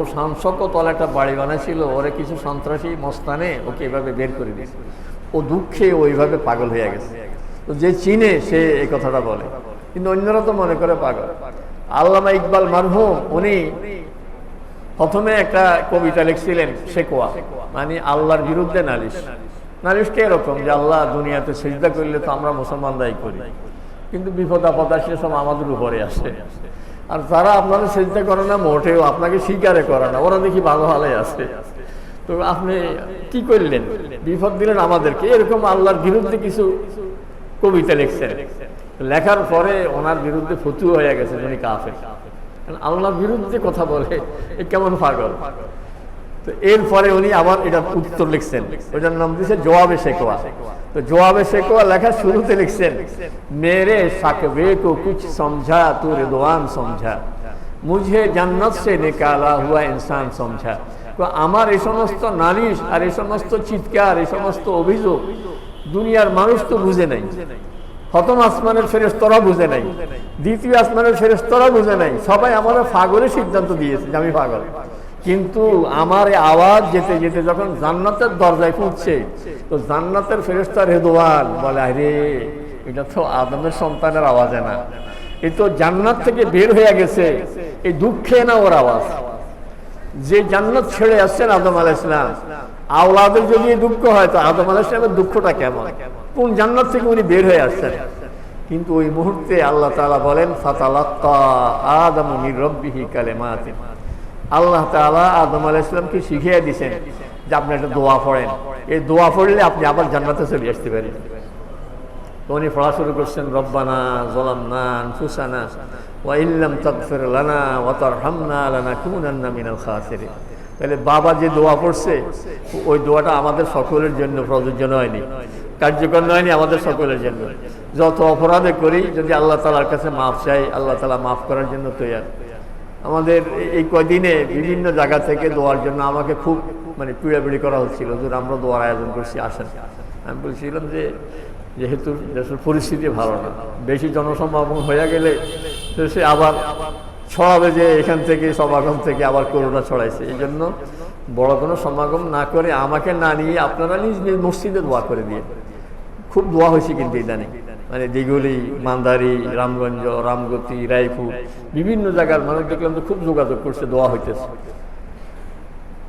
তলা একটা বাড়ি বানাইছিল, ওরে কিছু সন্ত্রাসী মস্তানে ওকে এভাবে বের করে দিয়েছে, ও দুঃখে ওইভাবে পাগল হয়ে গেছে। তো যে চিনে সে এই কথাটা বলে, কিন্তু অন্যরা তো মনে করে পাগল। আল্লামা ইকবাল মারহুম উনি প্রথমে একটা কবিতা লিখছিলেন শেকওয়া, মানে আল্লাহর বিরুদ্ধে নালিশ। নালিশটা এরকম যে আল্লাহ দুনিয়াতে সিজদা করলে তো আমরা মুসলমানরাই করি, কিন্তু বিপদ আপদ আসলে সব আমাদের উপরে আসে, আর যারা আপনাদের সিজদা করে না মোটেও আপনাকে স্বীকারে করে না, ওরা দেখি ভালো ভালোই আছে। তো আপনি কি করলেন, বিপদ দিলেন আমাদেরকে। এরকম আল্লাহর বিরুদ্ধে কিছু কবিতা লিখছেন, লেখার পরে ওনার বিরুদ্ধে ফতুয়া হয়ে গেছে উনি কাফের, আল্লাহর বিরুদ্ধে কথা বলে এ কেমন পাগল। তো এরপরে উনি আবার এটা উত্তর লিখছেন, ওইটার নাম দিয়েছে জওয়াবে শেকওয়া। তো জবাবে শেখ লেখা শুরুতে লিখছেন, মেরে সাকবে কো কুছ সমঝা তু রিদওয়ান সমঝা, মুঝে জান্নাত সে নিকালা হুয়া ইনসান সমঝা। তো আমার এই সমস্ত নালিশ আর এই সমস্ত চিৎকার, এই সমস্ত অভিযোগ দুনিয়ার মানুষ তো বুঝে নাই, প্রথম আসমানের ফেরেশতারা বুঝে নাই, দ্বিতীয় আসমানের ফেরেশতারা বুঝে নাই, সবাই আমার পাগলের সিদ্ধান্ত দিয়েছে যে আমি পাগল। কিন্তু আমার এই আওয়াজ যেতে যেতে যখন জান্নাতের দরজায় পৌঁছছে, তো জান্নাতের ফেরেশতা রিদওয়ান বলে, আরে এটা তো আদমের সন্তানের আওয়াজে না, এই তো জান্নাত থেকে বের হয়ে গেছে, এই দুঃখে না ওর আওয়াজ। যে জান্নাত ছেড়ে আসছেন আদম আলাইহিস সালাম, আওলাদের যদি দুঃখ হয় তো আদম আলাইহিস সালামের দুঃখটা কেমন, কোন জান্নাত থেকে উনি বের হয়ে আসছেন। কিন্তু ওই মুহূর্তে আল্লাহ তাআলা বলেন, ফাতালাক্কা আদামু মির রাব্বিহি কালিমাতিন, আল্লাহ তাআলা আদম আলাইহিস সালামকে শিখিয়ে দিয়েছেন যে আপনি একটা দোয়া পড়েন, এই দোয়া পড়লে আপনি আবার জান্নাতে চলে আসতে পারেন। তো উনি পড়া শুরু করছেন, রব্বানা যালামনা আনফুসানা ওয়া ইল্লাম তাগফির লানা ওয়া তারহামনা লানাকুনান্না মিনাল খাসিরিন। তাহলে বাবা যে দোয়া পড়ছে ওই দোয়াটা আমাদের সকলের জন্য প্রযোজ্য নয়নি, কার্যকর নয়নি আমাদের সকলের জন্য। যত অপরাধে করি যদি আল্লাহ তাআলার কাছে মাফ চাই, আল্লাহ তাআলা মাফ করার জন্য তৈয়ার। আমাদের এই কয়দিনে বিভিন্ন জায়গা থেকে দোয়ার জন্য আমাকে খুব পিড়াপিড়ি করা হচ্ছিল, যে আমরা দোয়ার আয়োজন করছি, আসেন। আমি বলছিলাম যে যেহেতু দেশের পরিস্থিতি ভালো না, বেশি জনসমাগম হয়ে গেলে সে আবার ছড়াবে যে এখান থেকে সমাগম থেকে আবার করোনা ছড়াইছে, এই জন্য বড় কোনো সমাগম না করে আমাকে না নিয়ে আপনারা নিজ নিজ মসজিদে দোয়া করে দিয়ে। খুব দোয়া হয়েছে কিন্তু ইদানিং, দিগুলি, মান্দারি, রামগঞ্জ, রামগতি, রায়পুর বিভিন্ন জায়গার মানুষ দেখলাম তো খুব যোগাযোগ করছে, দোয়া হইতেছে।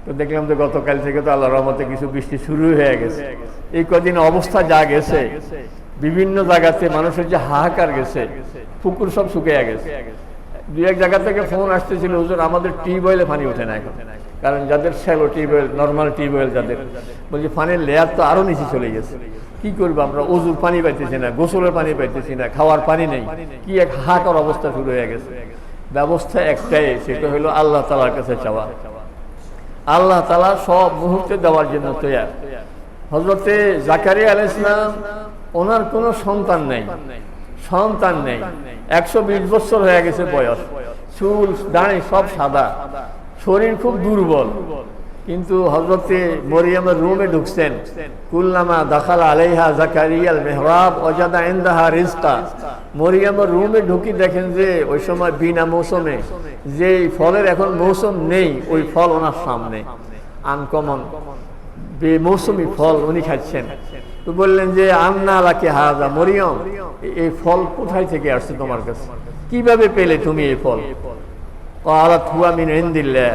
তো দেখলাম যে গতকাল থেকে তো আল্লাহ রহমতে কিছু বৃষ্টি শুরু হয়ে গেছে। এই কদিন অবস্থা যা গেছে, বিভিন্ন জায়গাতে মানুষের যে হাহাকার গেছে, পুকুর সব শুকিয়ে গেছে। দুই এক জায়গা থেকে ফোন আসতেছিল, হুজুর আমাদের টিউবওয়েলে পানি ওঠে না এখন, কারণ যাদের শ্যালো টিউবওয়েল, নর্মাল টিউবওয়েল যাদের, বলছি পানির লেয়ার তো আরো নিচে চলে গেছে, কি করবো আমরা, অজুর পানি পাইতেছি না, গোসলের পানি পাইতেছি না, খাওয়ার পানি নেই, কি এক হাহাকার অবস্থা শুরু হয়ে গেছে। ব্যবস্থা একটাই, সেটা হলো আল্লাহ তাআলার কাছে চাওয়া। আল্লাহ তাআলা সব মুহূর্তে দেওয়ার জন্য তৈয়ার। হযরতে জাকারিয়া আলাইহিস সালাম, ওনার কোনো সন্তান নেই, 120 বছর হয়ে গেছে বয়স, চুল দাড়ি সব সাদা, শরীর খুব দুর্বল। কিন্তু হযরতে মরিয়মের রুমে ঢুকছেন, কুল্লামা দাখালা আলাইহা জাকারিয়াল মিহরাব ওয়াজাদা ইনদাহা রিজকা। মরিয়মের রুমে ঢুকি দেখেন যে ওই সময় বিনা মৌসুমে যে ফলের এখন মৌসুম নেই, ওই ফল ওনার সামনে, আনকমন বেমৌসুমি ফল উনি খাচ্ছেন। তো বললেন যে আন্না লাকি হাযা, মরিয়ম এই ফল কোথায় থেকে আসছে তোমার কাছে, কিভাবে পেলে তুমি এই ফল? ক্বালাত হুয়া মিন ইনদিল্লাহ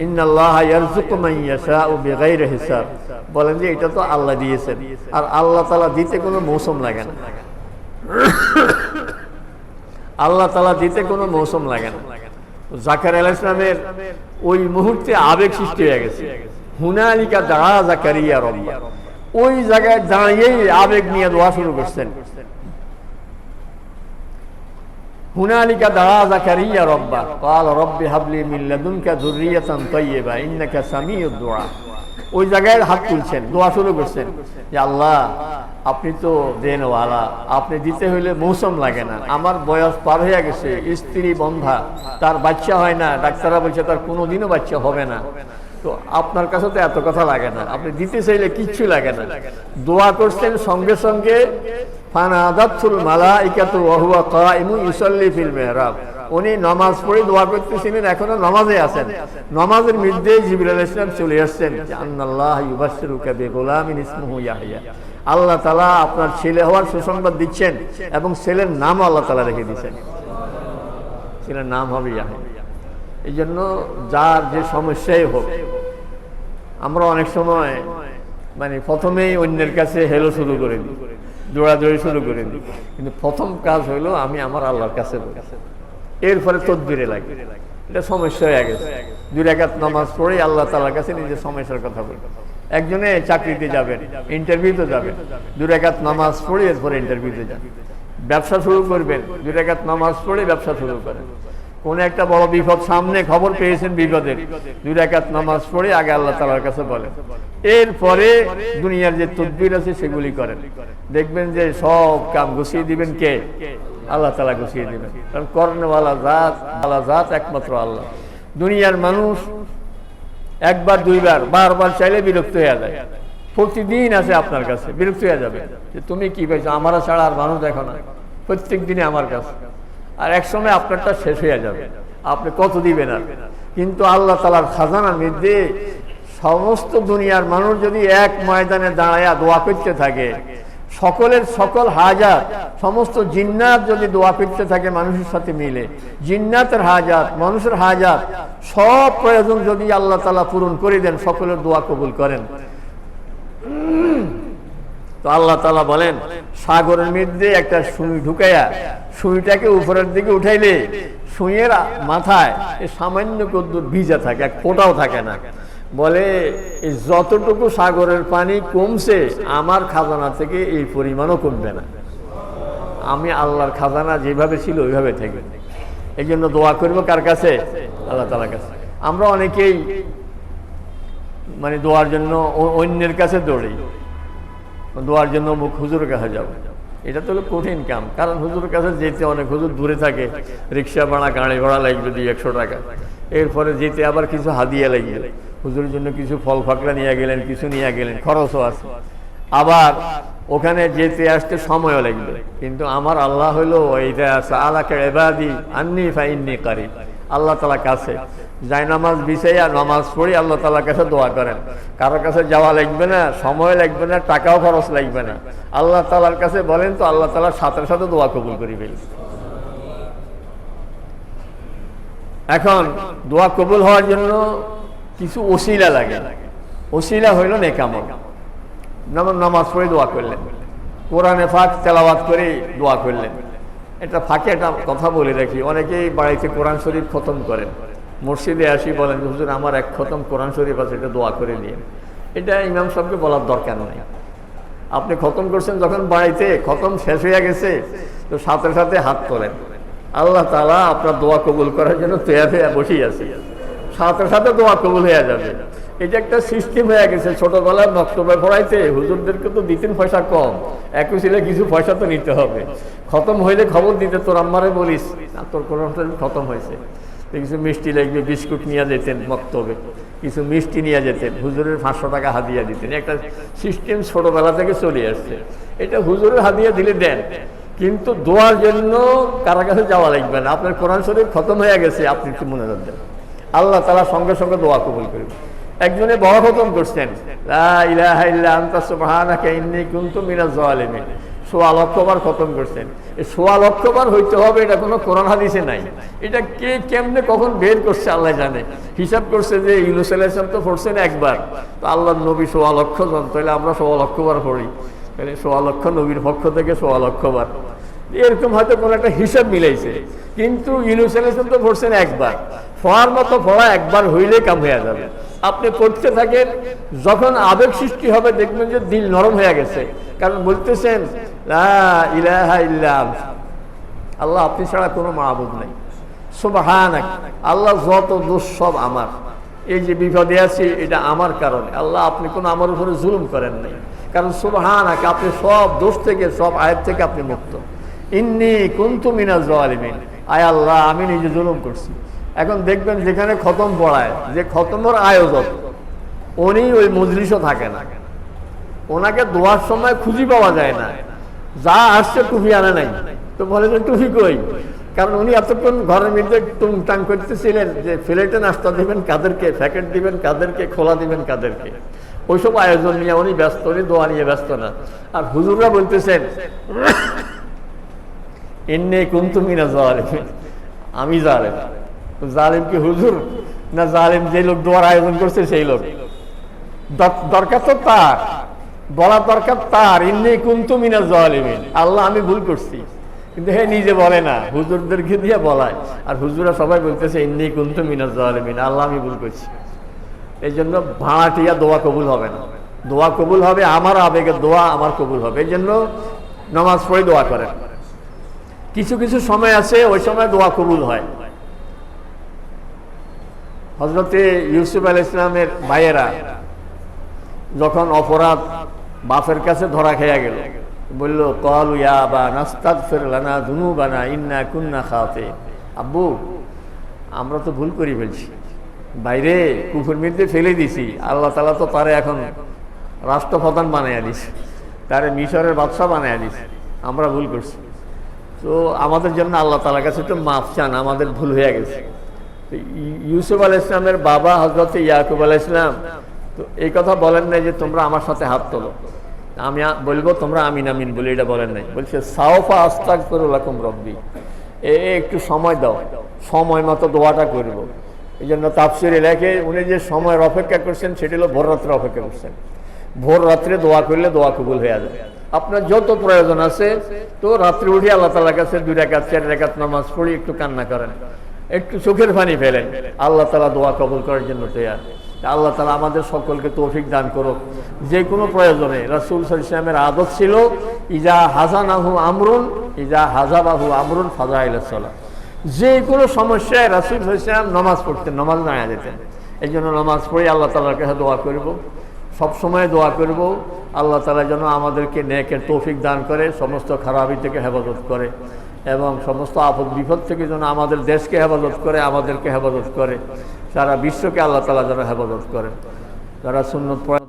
ইন্নাল্লাহা ইয়ারযুকু মান ইয়াশাউ বিগাইরি হিসাব। বলেন যে এটা তো আল্লাহ দিয়েছেন, আর আল্লাহ তাআলা দিতে কোনো মৌসুম লাগে না, আল্লাহ তাআলা দিতে কোনো মৌসুম লাগে না। জাকারিয়া আলাইহিস সালামের ওই মুহূর্তে আবেগ সৃষ্টি হয়ে গেছে, হুনালিকা দাআ জাকারিয়া রাব্বা, ওই জায়গায় দাঁড়িয়েই আবেগ নিয়ে দোয়া শুরু করছেন। হুনালিকা দাআ জাকারিয়া রাব্বা ক্বালা রাব্বি হাবলি মিন লাদুনকা যুররিয়াতান তাইয়্যিবা ইন্নাকা সামিউদ দুআ। ওই জায়গায় হাত তুলছেন, দোয়া শুরু করছেন যে আল্লাহ আপনি তো দেনওয়ালা, আপনি দিতে হইলে মৌসুম লাগে না, আমার বয়স পার হয়ে গেছে, স্ত্রী বন্ধা, তার বাচ্চা হয় না, ডাক্তাররা বলছে তার কোনোদিনও বাচ্চা হবে না, তো আপনার কাছে তো এত কথা লাগে না, আপনি দিতে চাইলে কিচ্ছু লাগে না। দোয়া করছেন, সঙ্গে সঙ্গে ফানাদাতুল মালাইকাতু ওয়া হুয়া কাইমুন ইউসাল্লি ফিল মিহরাব, উনি নামাজ পড়ে দোয়া করতেছিলেন, এখনো নামাজে আছেন। নামাজের মধ্যে জিবরাইল আলাইহিস সালাম চলে আসছেন, আন্নাল্লাহ ইউবাশশিরুকা বিগুলামিন ইসমুহু ইয়াহইয়া, আল্লাহ তাআলা আপনার ছেলে হওয়ার সুসংবাদ দিচ্ছেন, এবং ছেলের নাম আল্লাহ তাআলা রেখে দিয়েছেন, ছেলের নাম হবে ইয়াহইয়া। এই জন্য যার যে সমস্যাই হোক, আমরা অনেক সময় প্রথমেই অন্যের কাছে হেলো শুরু করে দিই, দৌড়াদৌড়ি শুরু করে দিই, কিন্তু প্রথম কাজ হইলো আমি আমার আল্লাহর কাছে বলি, এরপরে তদবিরে লাগে। এটা সমস্যা হয়ে গেছে। 2 রাকাত নামাজ পড়ে আল্লাহ তাআলার কাছে নিজের সমস্যার কথা বলি। একজনে চাকরিতে যাবেন, ইন্টারভিউতে যাবেন, 2 রাকাত নামাজ পড়ে এরপরে ইন্টারভিউতে যান। ব্যবসা শুরু করবেন, 2 রাকাত নামাজ পড়ে ব্যবসা শুরু করেন। কোন একটা বড় বিপদ সামনে, খবর পেয়েছেন বিপদের, 2 রাকাত নামাজ পড়ে আগে আল্লাহ তাআলার কাছে বলেন, এরপরে দুনিয়ার যে তদবির আছে সেগুলি করেন, দেখবেন যে সব কাম গুছিয়ে দিবেন কে? আল্লাহ তাআলা গুছিয়ে দিবেন। কারণ করনেওয়ালা জাত একমাত্র আল্লাহ। দুনিয়ার মানুষ একবার দুইবার বারবার চাইলে বিরক্ত হয়ে যায়। প্রতিদিন আছে আপনার কাছে, বিরক্ত হয়ে যাবে যে তুমি কি পাইছো, আমারা ছাড়া আর মানুষ দেখো না, প্রত্যেক দিনে আমার কাছে। আর এক সময় আপনারটা শেষ হয়ে যাবে, আপনি কত দিবেন আর। কিন্তু আল্লাহ তাআলার খাজানার মধ্যে সমস্ত দুনিয়ার মানুষ যদি এক ময়দানে দাঁড়ায়া দোয়া করতে থাকে, সকলের সকল হাজাত, সমস্ত জিন্নাত যদি দোয়া করতে থাকে মানুষের সাথে মিলে, জিন্নাতের হাজাত, মানুষের হাজাত, সব প্রয়োজন যদি আল্লাহ তাআলা পূরণ করে দেন, সকলের দোয়া কবুল করেন, তো আল্লাহ তাআলা বলেন সাগরের মধ্যে একটা সুই ঢুকাইয়া সুইটাকে উপরের দিকে উঠাইলে সুইয়ের মাথায় সামান্য কদ্দুর ভিজা থাকে, এক ফোঁটাও থাকে না। বলে এই যতটুকু সাগরের পানি কমছে আমার খাজানা থেকে এই পরিমাণও কমবে না। আমি আল্লাহর খাজানা যেভাবে ছিল ওইভাবে থাকবে। এই জন্য দোয়া করবো কার কাছে? আল্লাহ তাআলার কাছে। আমরা অনেকেই মানে দোয়ার জন্য অন্যের কাছে দৌড়ি, দোয়ার জন্য মুখ হুজুরের কাছে যাবো, এটা তো হলো কঠিন কাম। কারণ হুজুরের কাছে যেতে অনেক হুজুর দূরে থাকে, রিক্সা ভাড়া, গাড়ি ভাড়া লাগবে 200-100 টাকা। এরপরে যেতে আবার কিছু হাদিয়া লাগবে, হুজুরের জন্য কিছু ফল ফাকড়া নিয়ে গেলেন, কিছু নিয়ে গেলেন, খরচও আছে। আবার ওখানে যেতে আসতে সময়ও লাগবে। কিন্তু আমার আল্লাহ হইলো এইটা সাআলাকা ইবাদি আন্নী ফাইন্নী কারীব। আল্লাহ তাআলা কাছে যাই নামাজ বিছাইয়া নামাজ পড়ি আল্লাহ তাআলার কাছে দোয়া করেন। কারোর কাছে যাওয়া লাগবে না, সময় লাগবে না, টাকাও খরচ লাগবে না। আল্লাহ তাআলার কাছে বলেন তো আল্লাহ তাআলা সাথে সাথে দোয়া কবুল করে ফেলি। এখন দোয়া কবুল হওয়ার জন্য কিছু ওসিলা লাগে। ওসিলা হইল নেক আমল। নামাজ পড়ে দোয়া করলেন, কোরআনে পাক তেলাওয়াত করে দোয়া করলেন। এটা ফাঁকে একটা কথা বলে রাখি, অনেকেই বাড়িতে কোরআন শরীফ খতম করেন, মসজিদে আসি বলেন হুজুর আমার এক খতম কোরআন শরীফ আছে, এটা দোয়া করে নিন। এটা ইমাম সাহেবকে বলার দরকার নেই। আপনি খতম করছেন যখন বাড়িতে, খতম শেষ হয়ে গেছে, তো সাথে সাথে হাত তোলেন, আল্লাহ তাআলা আপনার দোয়া কবুল করার জন্য তৈরি বসেই আছে, সাথে সাথে দোয়া কবুল হয়ে যাবে। এটা একটা সিস্টেম হয়ে গেছে। ছোটবেলায় মক্তবে পড়াইতে হুজুরদেরকে তো দিতেন পয়সা কম, একই ছিল কিছু পয়সা তো নিতে হবে। খতম হইলে খবর দিতে, তোর আম্মারে বলিস তোর কোরআন শরীফ খতম হয়েছে, কিছু মিষ্টি লাগবে, বিস্কুট নিয়ে যেতেন মক্তবে, কিছু মিষ্টি নিয়ে যেতেন, হুজুরের 500 টাকা হাদিয়া দিতেন। একটা সিস্টেম ছোটবেলা থেকে চলে আসছে। এটা হুজুরের হাদিয়া দিলে দেন, কিন্তু দোয়ার জন্য কারো কাছে যাওয়া লাগবে না। আপনার কোরআন শরীফ খতম হয়ে গেছে, আপনি একটু মনে রাখবেন, আল্লাহ তাআলা সঙ্গে সঙ্গে দোয়া কবুল করবেন। একজনে বড় খতম করছেন, লা ইলাহা ইল্লা আনতা সুবহানাকা ইন্নী কুনতু মিনাজ জালিমিন, 1.25 লক্ষ বার খতম করছেন। এই 1.25 লক্ষ বার হইতে হবে এটা কোনো কোরআন হাদিসে নাই। এটা কে কেমনে কখন বের করছে আল্লাহ জানে। হিসাব করছে যে ইউনূস আলাইহিস সালাম তো পড়ছেন একবার, তো আল্লাহর নবী 1.25 লক্ষ জন, তাহলে আমরা 1.25 লক্ষ বার পড়ি, তাহলে 1.25 লক্ষ নবীর পক্ষ থেকে 1.25 লক্ষ বার, এরকম হয়তো কোনো একটা হিসাব মিলাইছে। কিন্তু ইউনূস আলাইহিস সালাম তো পড়ছেন একবার, পড়ার মতো পড়া একবার হইলে কাম হয়ে যাবে। আপনি পড়তে থাকেন, যখন আবেগ সৃষ্টি হবে দেখবেন যে দিল নরম হয়ে গেছে, কারণ বলতেছেন লা ইলাহা ইল্লা আনতা, আল্লাহ আপনি ছাড়া কোনো মাবুদ নাই, সুবহানাক আল্লাহ যত দোষ সব আমার, এই যে বিপদে আছি এটা আমার কারণে, আল্লাহ আপনি কোনো আমার উপরে জুলুম করেন নাই, কারণ সুবহানাক আপনি সব দোষ থেকে সব আয়াত থেকে আপনি মুক্ত। ইন্নী কুনতু মিনাজ জালিমিন, আয় আল্লাহ আমি নিজে জুলুম করছি। এখন দেখবেন যেখানে খতম পড়ায়, যে খতমের আয়োজক উনি ওই মজলিসও থাকে না, ওনাকে দোয়ার সময় খুঁজি পাওয়া যায় না, যা আসছে টুপি আনে নাই, তো বলে যে টুপি কই, কারণ উনি এতক্ষণ ঘরের মধ্যে টুংটাং করতেছিলেন যে ফ্লেটে নাস্তা দিবেন কাদেরকে, প্যাকেট দিবেন কাদেরকে, খোলা দিবেন কাদেরকে, ওইসব আয়োজন নিয়ে উনি ব্যস্ত, উনি দোয়া নিয়ে ব্যস্ত না। আর হুজুররা বলতেছেন ইন্নী কুনতু মিনাজ জালিমিন, আমি জালেম। জালিম কি হুজুর না জালিম যে লোক দোয়ার আয়োজন করছে সেই লোক? দরকার তো তার, বলা দরকার তার ইন্নী কুনতু মিনাজ জালিমিন, আল্লাহ আমি ভুল করছি, কিন্তু হে নিজে বলে না, হুজুরদেরকে দিয়ে বলায়। আর হুজুরা সবাই বলতেছে ইন্নী কুনতু মিনাজ জালিমিন, আল্লাহ আমি ভুল করছি। এই জন্য ভাড়াটিয়া দোয়া কবুল হবে না, দোয়া কবুল হবে আমার আবেগের দোয়া আমার কবুল হবে। এই জন্য নামাজ পড়ে দোয়া করেন। কিছু কিছু সময় আছে ওই সময় দোয়া কবুল হয়, হযরতে ইউসুফ আলাইহিস সালামের ভাইয়েরা যখন অপরাধ বাপের কাছে ধরা খেয়ে গেল, বলল ক্বালু ইয়া আবা নাস্তাগফির লানা যুনুবানা ইন্না কুন্না খাতিন। আব্বু, আমরা তো ভুল করে ফেলছি, বাইরে কুফুর মধ্যে ফেলে দিছি, আল্লাহ তাআলা তো তারে এখন রাষ্ট্রপ্রধান বানাইয়া দিছে, তারে মিশরের বাদশা বানাইয়া দিছে, আমরা ভুল করছি, তো আমাদের জন্য আল্লাহ তাআলার কাছে তো মাফ চান, আমাদের ভুল হয়ে গেছে। ইউসুফ আলাইহিস সালামের বাবা হযরত ইয়াকুব আলাইহিস সালাম তো এই কথা বলেন নাই যে তোমরা আমার সাথে হাত তোলো, আমি বলবো তোমরা আমিন আমিন বলে, এটা বলেন নাই। বলছে সাওফা আস্তাগফিরু লাকুম রব্বি, একটু সময় দাও, সময় মতো দোয়াটা করব। এই জন্য তাফসিরে লেখে উনি যে সময়ের অপেক্ষা করছেন সেটা হলো ভোর রাত্রে অপেক্ষা করছেন। ভোর রাত্রে দোয়া করলে দোয়া কবুল হয়ে যায়। আপনার যত প্রয়োজন আছে তো রাত্রে উঠে আল্লাহ তাআলার কাছে 2 রাকাত 4 রাকাত নামাজ পড়ি, একটু কান্না করেন, একটু চোখের পানি ফেলেন, আল্লাহ তাআলা দোয়া কবুল করার জন্য তৈরি। আল্লাহ তাআলা আমাদের সকলকে তৌফিক দান করুক। যে কোনো প্রয়োজনে রাসূল সাল্লাল্লাহু আলাইহি ওয়াসাল্লামের আদত ছিল ইজা হাজানাহু আমরুন ইজা হাজাবাহু আমরুন ফাজাইলাস সালাত, যে কোনো সমস্যায় রাসূল সাল্লাল্লাহু আলাইহি ওয়াসাল্লাম নামাজ পড়তেন, নামাজ দাঁড়িয়ে যেতেন। এই জন্য নামাজ পড়ে আল্লাহ তাআলার কাছে দোয়া করব, সবসময় দোয়া করব আল্লাহ তাআলা যেন আমাদেরকে নেকের তৌফিক দান করে, সমস্ত খারাপি থেকে হেফাজত করে এবং সমস্ত আপদ বিপদ থেকে যেন আমাদের দেশকে হেফাজত করে, আমাদেরকে হেফাজত করে, সারা বিশ্বকে আল্লাহ তাআলা যেন হেফাজত করেন। যারা সুন্নত